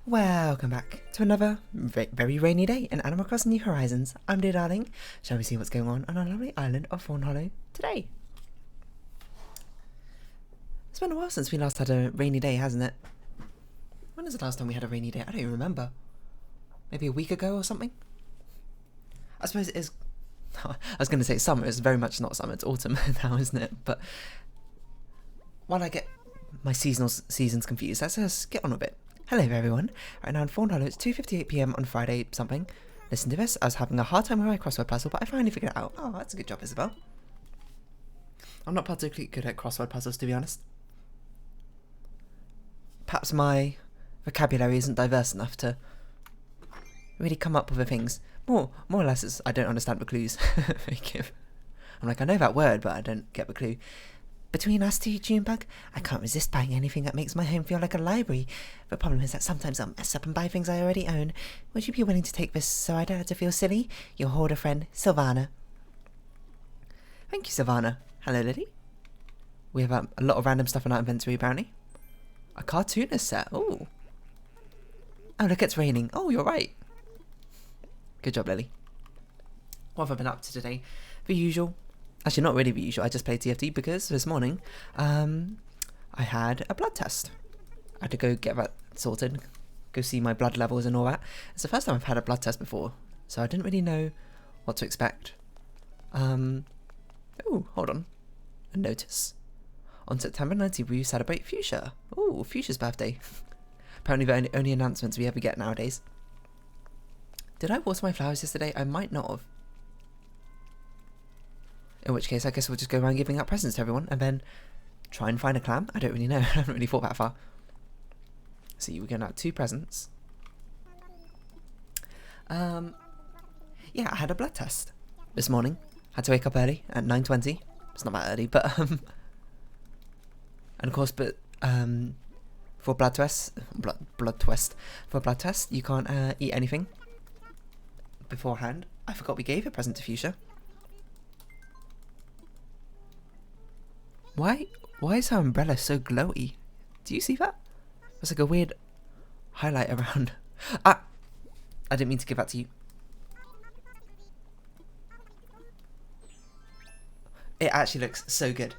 Welcome back to another very rainy day in Animal Crossing New Horizons. I'm dear darling. Shall we see what's going on our lovely island of Fawnhollow today? It's been a while since we last had a rainy day, hasn't it? When was the last time we had a rainy day? I don't even remember. Maybe a week ago or something? I suppose it is... I was going to say summer. It's very much not summer. It's autumn now, isn't it? But while I get my seasons confused, let's just get on with it. Hello everyone. Right now in Fawnhallow, it's 2:58 PM on Friday something. Listen to this. I was having a hard time with my crossword puzzle, but I finally figured it out. Oh, that's a good job, Isabel. I'm not particularly good at crossword puzzles, to be honest. Perhaps my vocabulary isn't diverse enough to really come up with the things. More or less, it's I don't understand the clues. I'm like, I know that word, but I don't get the clue. Between us two, Junebug, I can't resist buying anything that makes my home feel like a library. The problem is that sometimes I'll mess up and buy things I already own. Would you be willing to take this so I don't have to feel silly? Your hoarder friend, Sylvana. Thank you, Sylvana. Hello, Lily. We have a lot of random stuff in our inventory, apparently. A cartoonist set. Ooh. Oh, look, it's raining. Oh, you're right. Good job, Lily. What have I been up to today? The usual. Actually, not really the usual. I just played TFT because this morning I had a blood test. I had to go get that sorted, go see my blood levels and all that. It's the first time I've had a blood test before, so I didn't really know what to expect. Oh, hold on. A notice. On September 19th, we celebrate Fuchsia. Oh, Fuchsia's birthday. Apparently the only announcements we ever get nowadays. Did I water my flowers yesterday? I might not have. In which case, I guess we'll just go around giving out presents to everyone and then try and find a clam. I don't really know. I haven't really thought that far. See, we're going out 2 presents. Yeah, I had a blood test this morning. Had to wake up early at 9:20. It's not that early, but and of course, but for blood test, you can't eat anything beforehand. I forgot we gave a present to Fuchsia. Why is her umbrella so glowy? Do you see that? There's like a weird highlight around. Ah! I didn't mean to give that to you. It actually looks so good.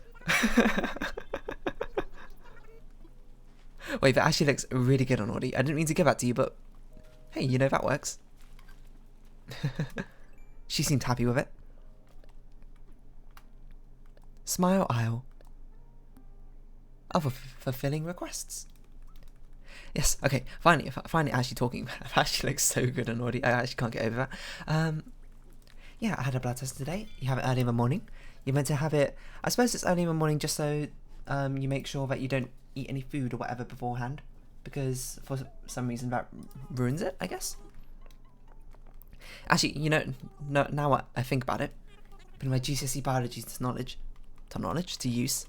Wait, that actually looks really good on Audie. I didn't mean to give that to you, but hey, you know that works. She seemed happy with it. Smile aisle. Oh, for fulfilling requests. Yes, okay, finally actually talking. It actually looks so good on Audie. I actually can't get over that. Yeah, I had a blood test today. You have it early in the morning. You're meant to have it, I suppose it's early in the morning just so you make sure that you don't eat any food or whatever beforehand. Because for some reason that ruins it, I guess. Actually, you know, now I think about it, putting my GCSE biology to use.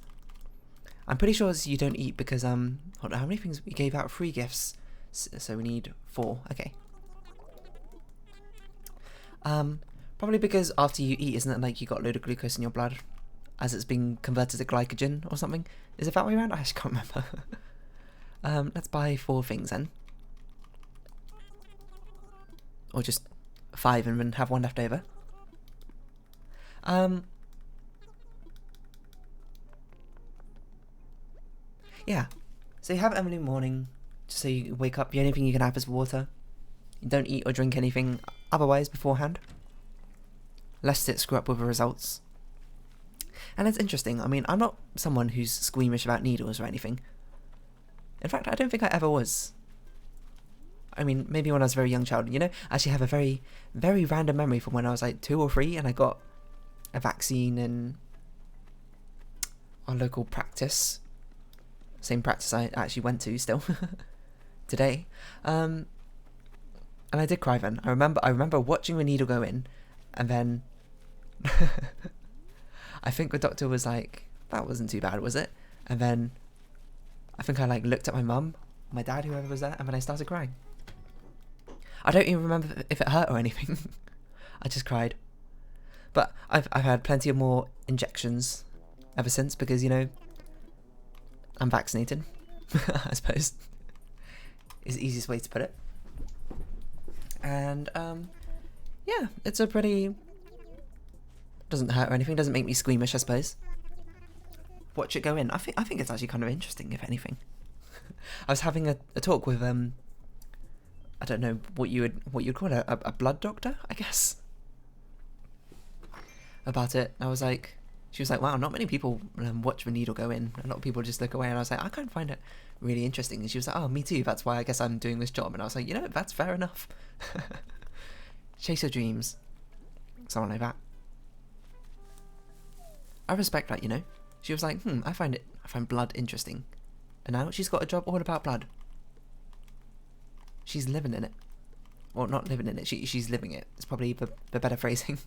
I'm pretty sure you don't eat because, hold on, how many things we gave out? 3 gifts, so we need 4, okay. Probably because after you eat, isn't it like you got a load of glucose in your blood as it's being converted to glycogen or something? Is it that way around? I actually can't remember. Let's buy 4 things then. Or just 5 and then have 1 left over. Yeah, so you have it early morning, just so you wake up. The only thing you can have is water. You don't eat or drink anything otherwise beforehand, lest it screw up with the results. And it's interesting. I mean, I'm not someone who's squeamish about needles or anything. In fact, I don't think I ever was. I mean, maybe when I was a very young child. You know, I actually have a very, very random memory from when I was like 2 or 3 and I got a vaccine in our local practice. Same practice I actually went to still today, and I did cry then. I remember watching the needle go in, and then I think the doctor was like, "That wasn't too bad, was it?" And then I think I like looked at my mum, my dad, whoever was there, and then I started crying. I don't even remember if it hurt or anything. I just cried. But I've had plenty of more injections ever since because, you know, I'm vaccinated, I suppose. is the easiest way to put it. And yeah, it's a pretty, doesn't hurt or anything, doesn't make me squeamish, I suppose. Watch it go in. I think it's actually kind of interesting, if anything. I was having a talk with I don't know what you would call it, a blood doctor, I guess, about it. I was like, she was like, wow, not many people watch the needle go in. A lot of people just look away. And I was like, I kind of find it really interesting. And she was like, oh, me too. That's why I guess I'm doing this job. And I was like, you know, that's fair enough. Chase your dreams. Something like that. I respect that, you know. She was like, I find blood interesting. And now she's got a job all about blood. She's living in it. Well, not living in it. She's living it. It's probably the better phrasing.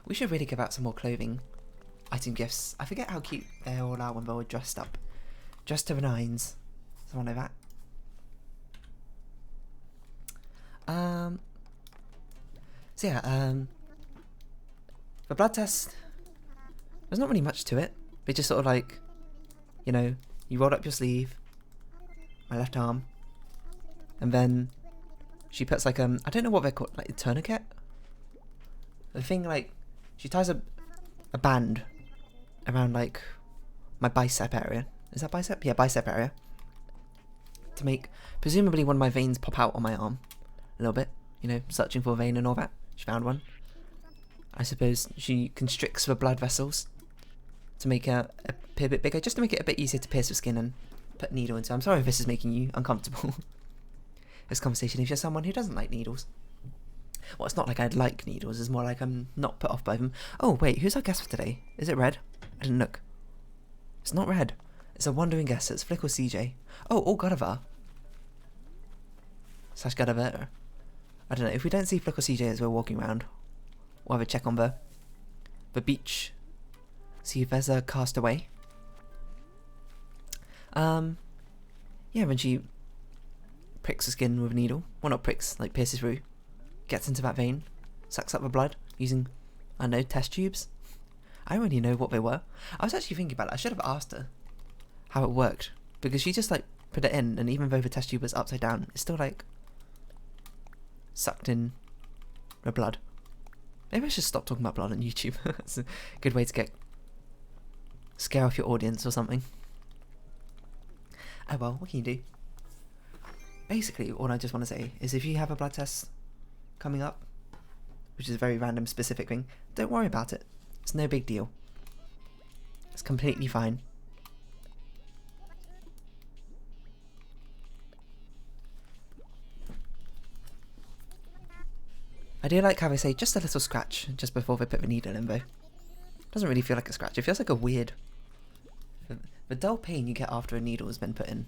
We should really give out some more clothing item gifts. I forget how cute they all are when they're all dressed up. Dressed to the nines. Something like that. So yeah, the blood test, there's not really much to it. It's just sort of like, you know, you roll up your sleeve, my left arm, and then she puts like, I don't know what they're called, like a tourniquet? The thing, like, she ties a band around like my bicep area. Is that bicep? Yeah, bicep area. To make, presumably, one of my veins pop out on my arm a little bit. You know, searching for a vein and all that. She found one. I suppose she constricts the blood vessels to make it appear a bit bigger, just to make it a bit easier to pierce the skin and put a needle into. I'm sorry if this is making you uncomfortable. This conversation, if you're someone who doesn't like needles. Well, it's not like I'd like needles, it's more like I'm not put off by them. Oh, wait, who's our guest for today? Is it Red? I didn't look. It's not Red. It's a wandering guest. It's Flick or CJ. Oh, or Gadavar. / Gadavar. I don't know. If we don't see Flick or CJ as we're walking around, we'll have a check on the beach. See if there's a castaway. Yeah, when she pricks the skin with a needle. Well, not pricks, like pierces through. Gets into that vein. Sucks up the blood using, I don't know, test tubes. I don't really know what they were. I was actually thinking about it. I should have asked her how it worked. Because she just, like, put it in, and even though the test tube was upside down, it's still, like, sucked in the blood. Maybe I should stop talking about blood on YouTube. That's a good way to scare off your audience or something. Oh well, what can you do? Basically, all I just want to say is if you have a blood test coming up, which is a very random specific thing, don't worry about it. It's no big deal. It's completely fine. I do like how they say just a little scratch just before they put the needle in though. Doesn't really feel like a scratch. It feels like a weird, the dull pain you get after a needle has been put in.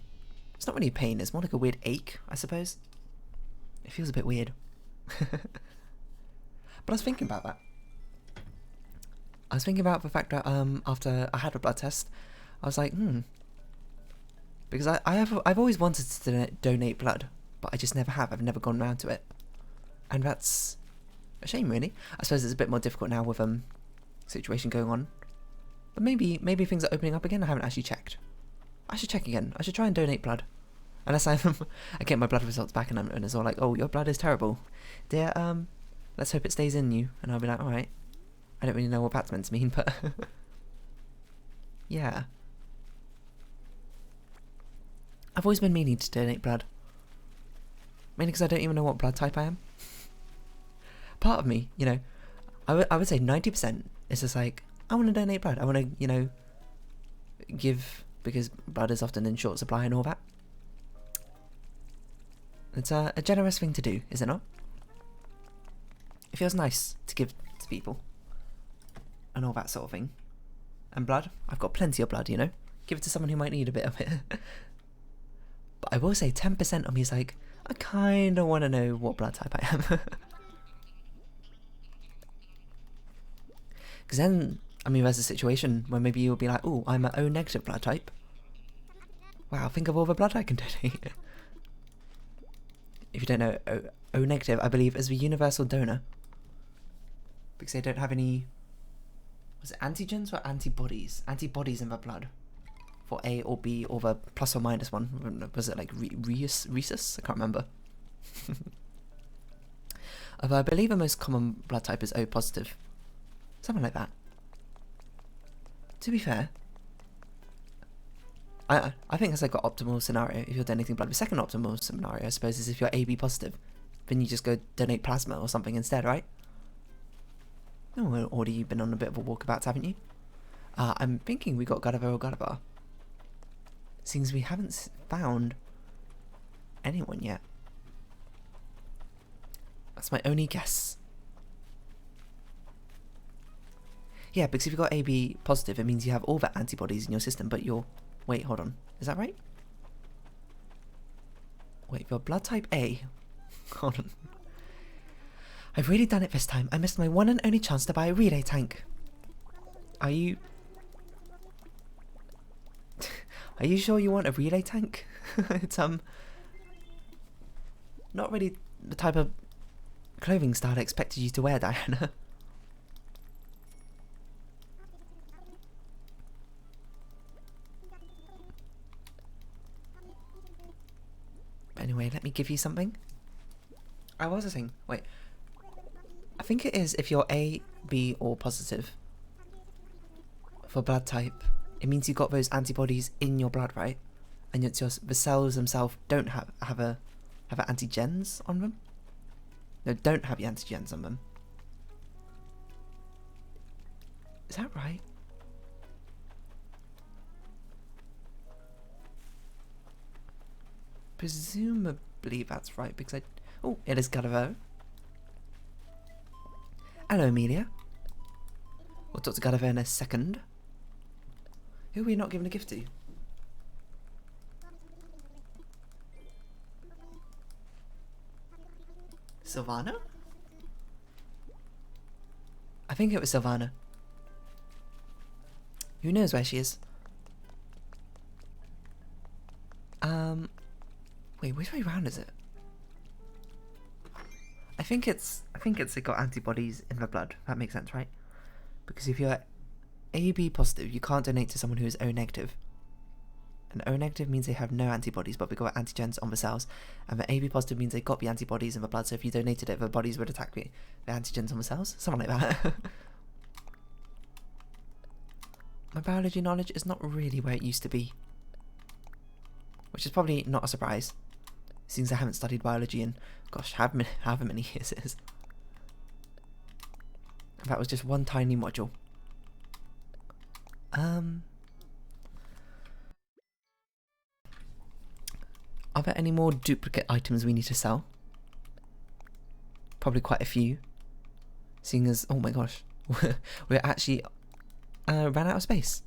It's not really pain, it's more like a weird ache, I suppose. It feels a bit weird. But I was thinking about that. I was thinking about the fact that after I had a blood test, I was like, because I've always wanted to donate blood, but I just never have. I've never gone around to it, and that's a shame, really. I suppose it's a bit more difficult now with situation going on, but maybe things are opening up again. I haven't actually checked. I should check again. I should try and donate blood. Unless I get my blood results back and it's all like, oh, your blood is terrible. Dear, let's hope it stays in you. And I'll be like, alright. I don't really know what that's meant to mean, but yeah. I've always been meaning to donate blood. Mainly because I don't even know what blood type I am. Part of me, you know, I would say 90% is just like, I want to donate blood. I want to, you know, give, because blood is often in short supply and all that. It's a generous thing to do, is it not? It feels nice to give to people. And all that sort of thing. And blood, I've got plenty of blood, you know. Give it to someone who might need a bit of it. But I will say 10% of me is like, I kind of want to know what blood type I am. Because then, I mean, there's a situation where maybe you'll be like, oh, I'm an O negative blood type. Wow, think of all the blood I can donate. If you don't know, O negative, I believe, is the universal donor. Because they don't have any, was it antigens or antibodies? Antibodies in the blood. for A or B, or the plus or minus one. Was it like rhesus? I can't remember. Although I believe the most common blood type is O positive. Something like that. To be fair, I think that's like an optimal scenario if you're donating blood. The second optimal scenario, I suppose, is if you're AB positive. Then you just go donate plasma or something instead, right? Oh, or you've been on a bit of a walkabout, haven't you? I'm thinking we got Gulliver or Gulliver. Seems we haven't found anyone yet. That's my only guess. Yeah, because if you've got AB positive, it means you have all the antibodies in your system, but you're... Wait, hold on. Is that right? Wait, you're blood type A. Hold on. I've really done it this time. I missed my one and only chance to buy a relay tank. Are you... Are you sure you want a relay tank? It's, not really the type of clothing style I expected you to wear, Diana. Anyway, let me give you something. I was saying, wait. I think it is if you're A, B, or positive for blood type. It means you've got those antibodies in your blood, right? And it's the cells themselves don't have antigens on them. No, don't have the antigens on them. Is that right? Presumably that's right, because oh, it is Gulliver. Hello, Amelia. We'll talk to Gulliver in a second. Who are we not giving a gift to? Sylvana? I think it was Sylvana. Who knows where she is? Wait, which way round is it? I think it's got antibodies in the blood. That makes sense, right? Because if you're AB positive, you can't donate to someone who is O negative. And O negative means they have no antibodies, but they got antigens on the cells. And the AB positive means they got the antibodies in the blood, so if you donated it, the bodies would attack the antigens on the cells. Something like that. My biology knowledge is not really where it used to be. Which is probably not a surprise, since I haven't studied biology in, gosh, however many years it is. That was just one tiny module. Are there any more duplicate items we need to sell? Probably quite a few. Seeing as, oh my gosh, we're actually ran out of space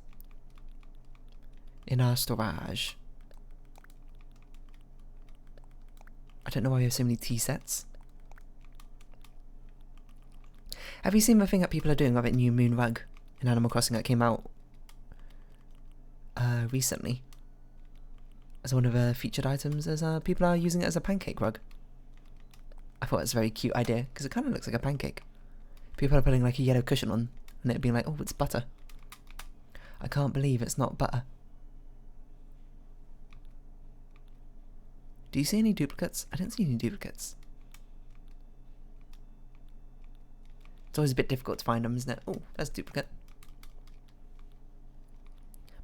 in our storage. I don't know why we have so many tea sets. Have you seen the thing that people are doing with that new moon rug in Animal Crossing that came out recently? As one of the featured items, as people are using it as a pancake rug. I thought it was a very cute idea, because it kind of looks like a pancake. People are putting like a yellow cushion on, and it being like, oh, it's butter. I can't believe it's not butter. Do you see any duplicates? I don't see any duplicates. It's always a bit difficult to find them, isn't it? Oh, that's a duplicate.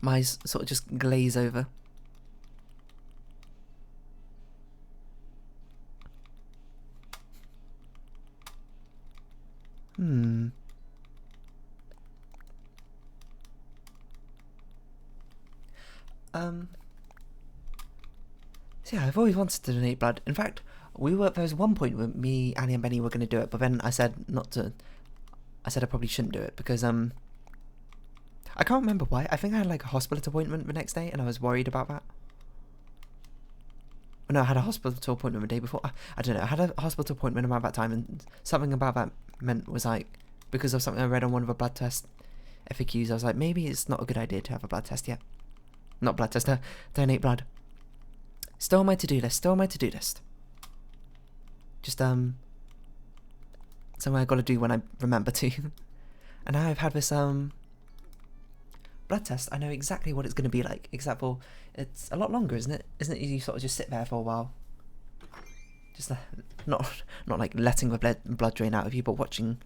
My eyes sort of just glaze over. So yeah, I've always wanted to donate blood. In fact, there was one point where me, Annie and Benny were going to do it, but then I said not to. I said I probably shouldn't do it because I can't remember why. I think I had like a hospital appointment the next day, and I was worried about that. No, I had a hospital appointment the day before. I don't know. I had a hospital appointment around that time, and something about that meant was like, because of something I read on one of the blood test FAQs, I was like, maybe it's not a good idea to have a blood test yet. Not blood test, donate blood. Still on my to-do list, Just, something I gotta do when I remember to. And now I've had this, blood test, I know exactly what it's going to be like, except for it's a lot longer, isn't it? Isn't it? You sort of just sit there for a while, just not like letting the blood drain out of you, but watching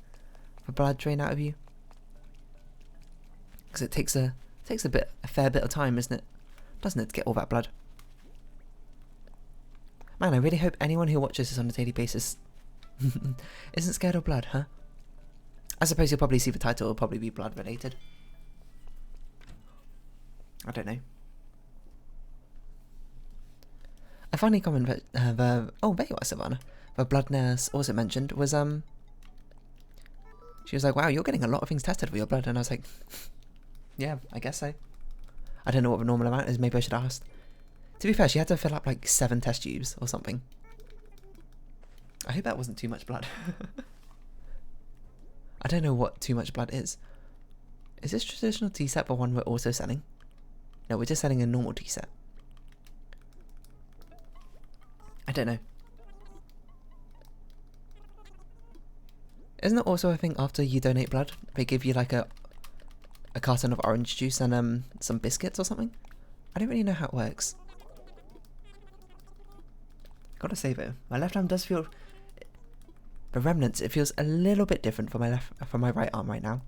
the blood drain out of you, because it takes a fair bit of time, isn't it? Doesn't it, to get all that blood? Man, I really hope anyone who watches this on a daily basis isn't scared of blood, huh? I suppose you'll probably see the title, will probably be blood related. I don't know. A funny comment that oh, there you are, Savannah. The blood nurse also mentioned was she was like, "Wow, you're getting a lot of things tested for your blood," and I was like, "Yeah, I guess so." I don't know what the normal amount is. Maybe I should have asked. To be fair, she had to fill up like 7 test tubes or something. I hope that wasn't too much blood. I don't know what too much blood is. Is this traditional tea set the one we're also selling? No, we're just selling a normal tea set. I don't know. Isn't it also a thing after you donate blood, they give you like a carton of orange juice and some biscuits or something? I don't really know how it works. Gotta say though, my left arm does feel, the remnants, it feels a little bit different from my right arm right now.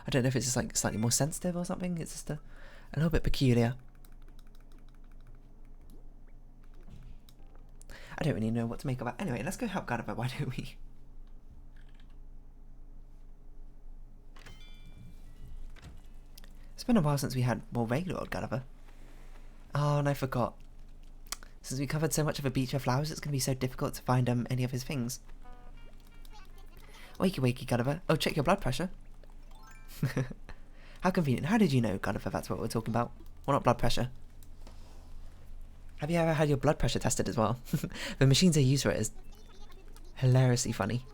I don't know if it's just like slightly more sensitive or something. It's just a little bit peculiar. I don't really know what to make of it. Anyway, let's go help Gadiva, why don't we? It's been a while since we had more regular old Gadiva. Oh, and I forgot. Since we covered so much of a beach of flowers, it's going to be so difficult to find any of his things. Wakey wakey, Gadiva. Oh, check your blood pressure. How convenient. How did you know, Gadiva, that's what we're talking about? Well, not blood pressure. Have you ever had your blood pressure tested as well? The machines they use for it is hilariously funny.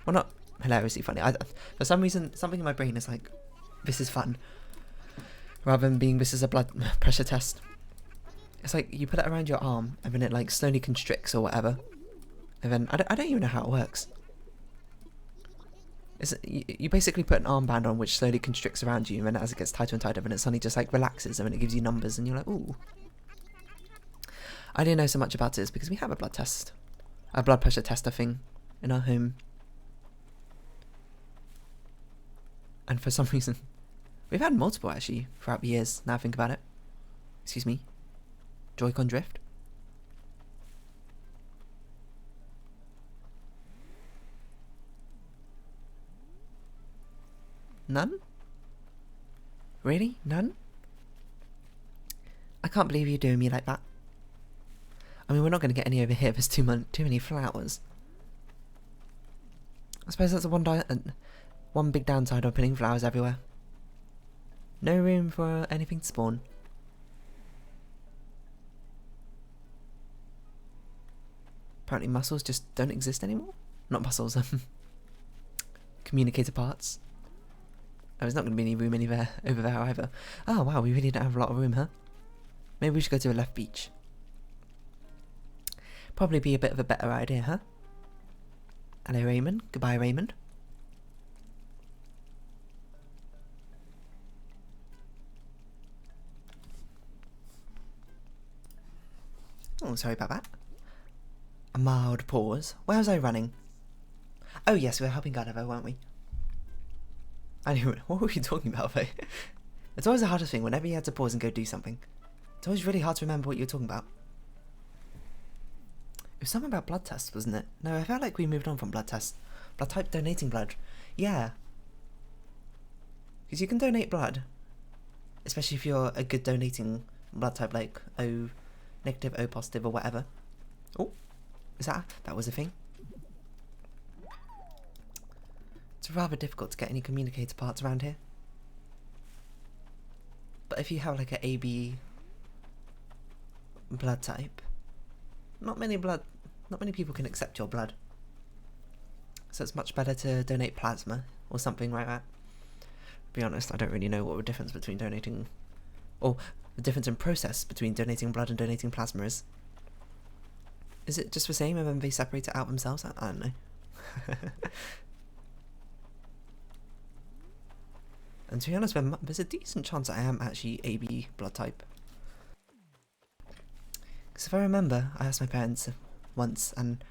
Well, not hilariously funny. For some reason, something in my brain is like, this is fun, rather than being this is a blood pressure test. It's like you put it around your arm and then it like slowly constricts or whatever, and then I don't even know how it works. You basically put an armband on which slowly constricts around you, and then as it gets tighter and tighter, then it suddenly just like relaxes, and then it gives you numbers, and you're like, ooh. I didn't know so much about it because we have a blood pressure tester thing in our home. And for some reason, we've had multiple actually throughout the years, now I think about it. Excuse me. Joy-Con drift. None? Really? None? I can't believe you're doing me like that. I mean, we're not going to get any over here. There's too many flowers. I suppose that's one big downside of putting flowers everywhere. No room for anything to spawn. Apparently muscles just don't exist anymore. Not muscles, communicator parts. Oh, there's not going to be any room over there either. Oh wow, we really don't have a lot of room, huh? Maybe we should go to the left beach. Probably be a bit of a better idea, huh? Hello, Raymond. Goodbye, Raymond. Oh, sorry about that. A mild pause. Where was I running? Oh yes, we were helping Gadiva, weren't we? I knew it. What were we talking about, though? It's always the hardest thing whenever you had to pause and go do something. It's always really hard to remember what you were talking about. It was something about blood tests, wasn't it? No, I felt like we moved on from blood tests. Blood type donating blood. Yeah. Because you can donate blood. Especially if you're a good donating blood type, like O negative, O positive, or whatever. Oh, is that was a thing? It's rather difficult to get any communicator parts around here. But if you have like a AB blood type, not many people can accept your blood. So it's much better to donate plasma or something like that. To be honest, I don't really know what the difference between donating, or the difference in process between donating blood and donating plasma is. Is it just the same and then they separate it out themselves? I don't know. And to be honest, there's a decent chance I am actually AB blood type. Because if I remember, I asked my parents once, and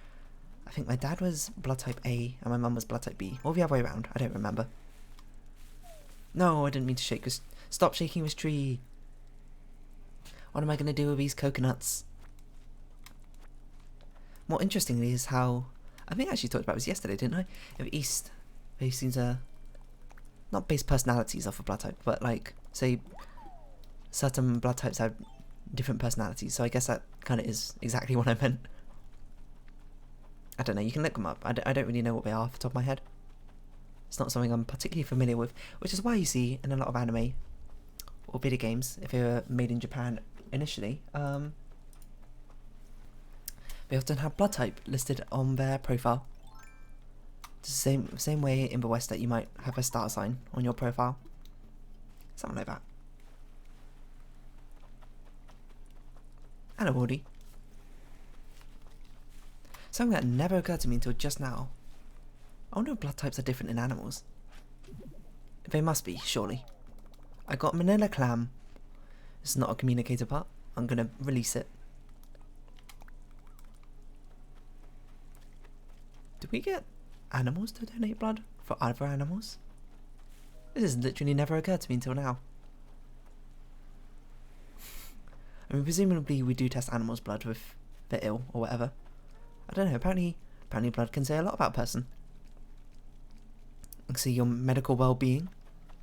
I think my dad was blood type A and my mum was blood type B. Or the other way around, I don't remember. No, I didn't mean to shake. Stop shaking this tree. What am I going to do with these coconuts? More interestingly is how, I think I actually talked about this yesterday, didn't I? In the East, they seem to not base personalities off of blood type, but like, say, certain blood types have different personalities, so I guess that kind of is exactly what I meant. I don't know, you can look them up. I don't really know what they are off the top of my head. It's not something I'm particularly familiar with, which is why you see in a lot of anime or video games, if they were made in Japan initially, they often have blood type listed on their profile. It's the same way in the West that you might have a star sign on your profile. Something like that. Hello, Woody. Something that never occurred to me until just now. I wonder if blood types are different in animals. They must be, surely. I got manila clam. It's not a communicator part. I'm gonna release it. Do we get animals to donate blood for other animals? This has literally never occurred to me until now. I mean, presumably we do test animals' blood if they're ill or whatever. I don't know, apparently blood can say a lot about a person. You can see your medical well-being,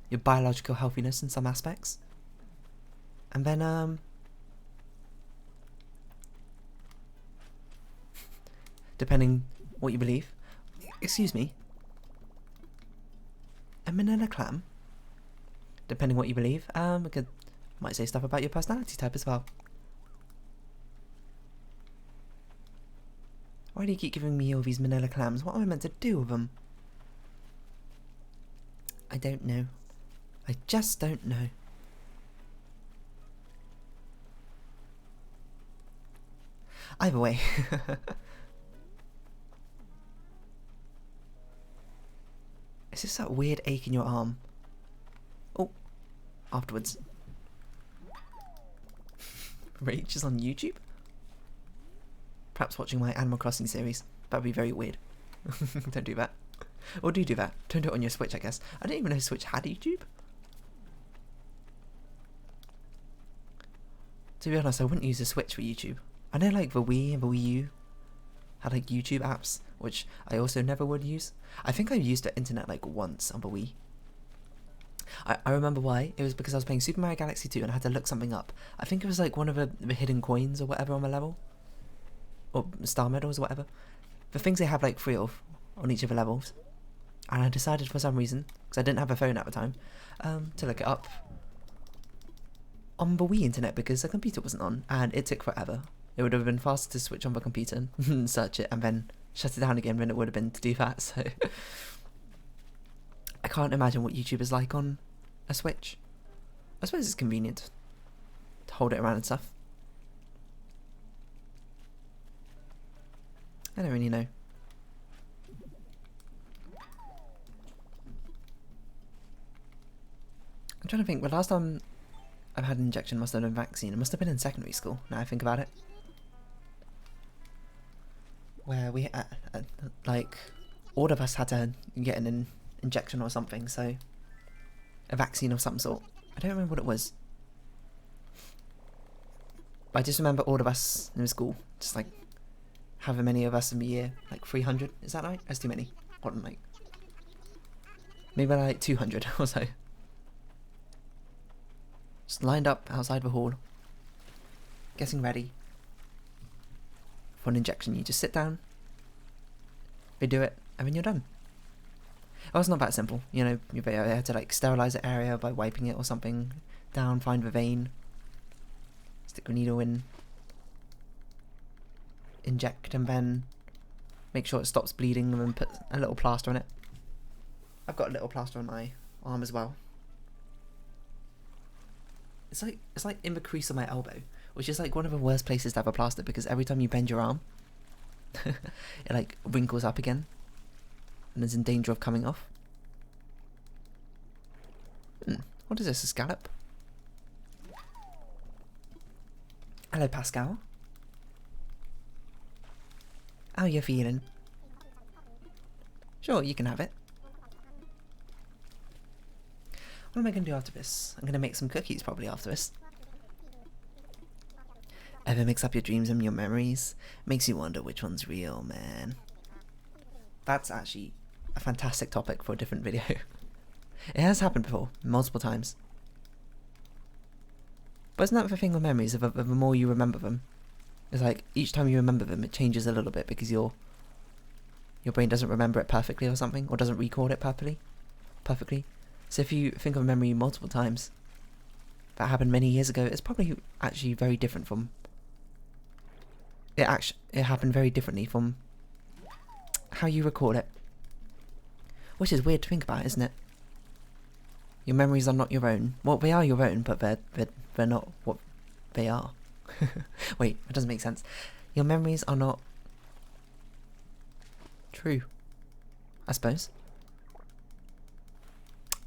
your biological healthiness in some aspects. And then, depending what you believe. Excuse me. A manila clam? Depending what you believe, it might say stuff about your personality type as well. Why do you keep giving me all these manila clams? What am I meant to do with them? I don't know. I just don't know. Either way. Is this that weird ache in your arm? Oh, afterwards. Rach is on YouTube? Perhaps watching my Animal Crossing series. That would be very weird. Don't do that. Or do that. Don't do it on your Switch, I guess. I didn't even know Switch had YouTube. To be honest, I wouldn't use a Switch for YouTube. I know like the Wii and the Wii U had like YouTube apps, which I also never would use. I think I used the internet like once on the Wii. I remember why. It was because I was playing Super Mario Galaxy 2 and I had to look something up. I think it was like one of the hidden coins or whatever on the level. Or star medals or whatever. The things they have like 3 of on each of the levels. And I decided for some reason, because I didn't have a phone at the time, to look it up on the Wii internet because the computer wasn't on and it took forever. It would have been faster to switch on the computer and search it and then shut it down again than it would have been to do that, so I can't imagine what YouTube is like on a Switch. I suppose it's convenient to hold it around and stuff. I don't really know. I'm trying to think, the last time I've had an injection must have been a vaccine. It must have been in secondary school, now I think about it. Where we, like, all of us had to get an injection or something, so a vaccine of some sort. I don't remember what it was. But I just remember all of us in school, just like, however many of us in the year, like 300, is that right? That's too many. What, like, maybe like 200 or so. Just lined up outside the hall, getting ready for an injection. You just sit down, they do it, and then you're done. Oh, it's not that simple, you know. You have to like sterilize the area by wiping it or something down, find the vein, stick the needle in, inject, and then make sure it stops bleeding, and then put a little plaster on it. I've got a little plaster on my arm as well. It's like in the crease of my elbow, which is like one of the worst places to have a plaster because every time you bend your arm, it like wrinkles up again, and is in danger of coming off. What is this, a scallop? Hello, Pascal. How you feeling? Sure, you can have it. What am I going to do after this? I'm going to make some cookies probably after this. Ever mix up your dreams and your memories? Makes you wonder which one's real, man. That's actually a fantastic topic for a different video. It has happened before, multiple times. But isn't that the thing with memories? Of the more you remember them, it's like each time you remember them, it changes a little bit because your brain doesn't remember it perfectly or something, or doesn't record it perfectly. So if you think of a memory multiple times that happened many years ago, it's probably actually very different from. It happened very differently from how you record it, which is weird to think about, isn't it? Your memories are not your own. Well, they are your own, but they're not what they are. Wait, that doesn't make sense. Your memories are not true, I suppose.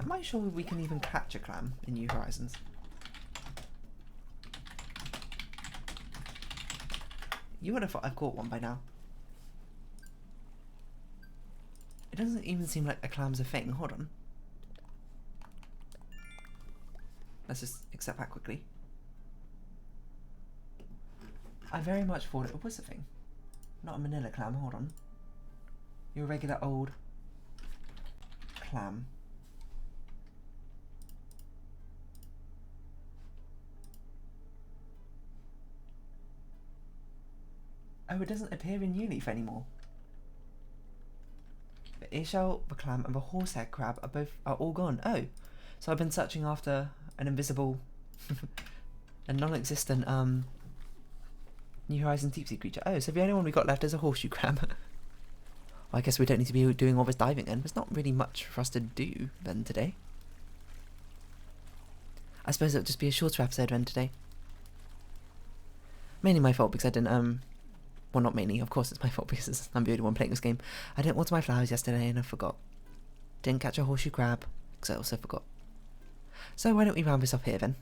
Am I sure we can even catch a clam in New Horizons? You would have thought I've caught one by now. It doesn't even seem like a clam's a thing. Hold on. Let's just accept that quickly. I very much thought it was a thing. Not a manila clam, hold on. Your regular old clam. Oh, it doesn't appear in Uleaf anymore. The earshell, the clam, and the horsehead crab are all gone. Oh, so I've been searching after an invisible, a non-existent New Horizons deep sea creature. Oh, so the only one we got left is a horseshoe crab. Well, I guess we don't need to be doing all this diving then. There's not really much for us to do then today. I suppose it'll just be a shorter episode then today. Mainly my fault because I didn't well, not mainly, of course it's my fault because I'm the only one playing this game. I didn't water my flowers yesterday and I forgot. Didn't catch a horseshoe crab because I also forgot. So why don't we round this off here then?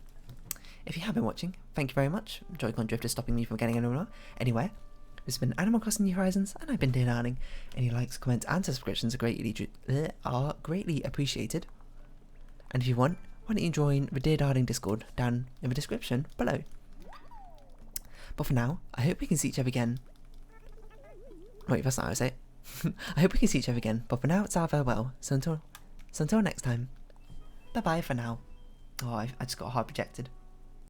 If you have been watching, thank you very much. Joy-Con Drift is stopping me from getting anywhere. This has been Animal Crossing New Horizons, and I've been Dear Darling. Any likes, comments, and subscriptions are greatly appreciated. And if you want, why don't you join the Dear Darling Discord down in the description below. But for now, I hope we can see each other again. Wait, that's not how I say it. I hope we can see each other again, but for now it's our farewell. So until next time, bye bye for now. Oh, I just got hard projected.